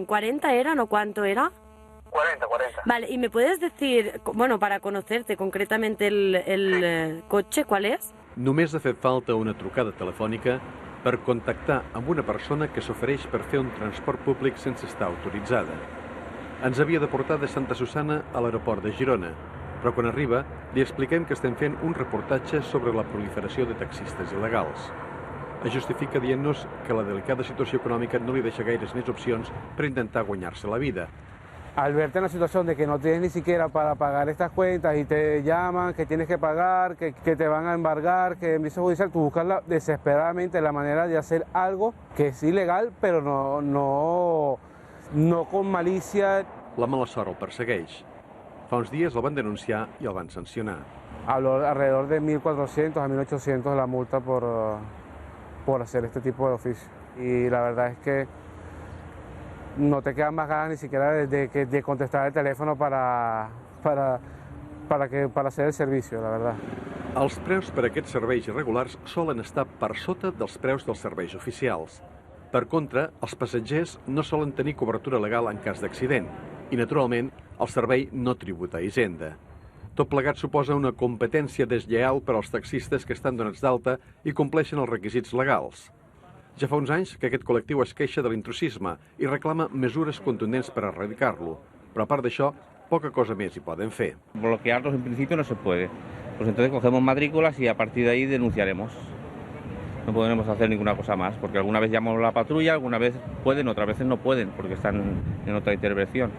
¿40 eran o cuánto era? 40. Vale, ¿y me puedes decir, bueno, para conocerte concretamente el coche, cuál es? Només ha fet falta una trucada telefònica per contactar amb una persona que s'ofereix per fer un transport públic sense estar autoritzada. Ens havia de portar de Santa Susanna a l'aeroport de Girona, però quan arriba li expliquem que estem fent un reportatge sobre la proliferació de taxistes il·legals. Es justifica dient-nos que la delicada situació econòmica no li deixa gaires més opcions per intentar guanyar-se la vida. Al verte en la situación de que no tienes ni siquiera para pagar estas cuentas y te llaman, que tienes que pagar, que te van a embargar, que en visa judicial, tú buscas desesperadamente la manera de hacer algo que es ilegal, pero no con malicia. La mala sort el persegueix. Fa uns dies el van denunciar i el van sancionar. Habló alrededor de 1.400 a 1.800 la multa por hacer este tipo de oficio. Y la verdad es que no te quedan más ganas ni siquiera de contestar el teléfono para hacer el servicio, la verdad. Els preus per a aquests serveis irregulars solen estar per sota dels preus dels serveis oficials. Per contra, els passatgers no solen tenir cobertura legal en cas d'accident i, naturalment, el servei no tributa a Hisenda. Tot plegat suposa una competència deslleial per als taxistes que estan donats d'alta i compleixen els requisits legals. Ja fa uns anys que aquest col·lectiu es queixa de l'intrusisme i reclama mesures contundents per erradicar-lo, però a part d'això, poca cosa més hi poden fer. Bloquearlos en principio no se puede. Pues entonces cogemos matrículas y a partir de ahí denunciaremos. No podemos hacer ninguna cosa más, porque alguna vez llamamos a la patrulla, alguna vez pueden, otras veces no pueden, porque están en otra intervención.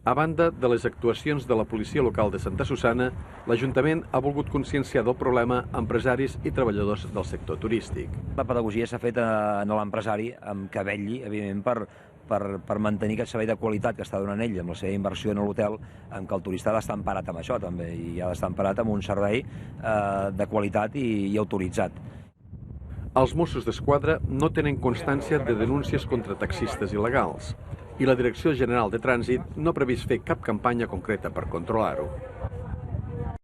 A banda de les actuacions de la policia local de Santa Susanna, l'Ajuntament ha volgut conscienciar del problema a empresaris i treballadors del sector turístic. La pedagogia s'ha fet a l'empresari que vetlli, evidentment, per mantenir aquest servei de qualitat que està donant ell amb la seva inversió en l'hotel, en què el turista ha d'estar emparat amb això també, i ha d'estar emparat amb un servei de qualitat i autoritzat. Els Mossos d'Esquadra no tenen constància de denúncies contra taxistes il·legals i la Direcció General de Trànsit no ha previst fer cap campanya concreta per controlar-ho.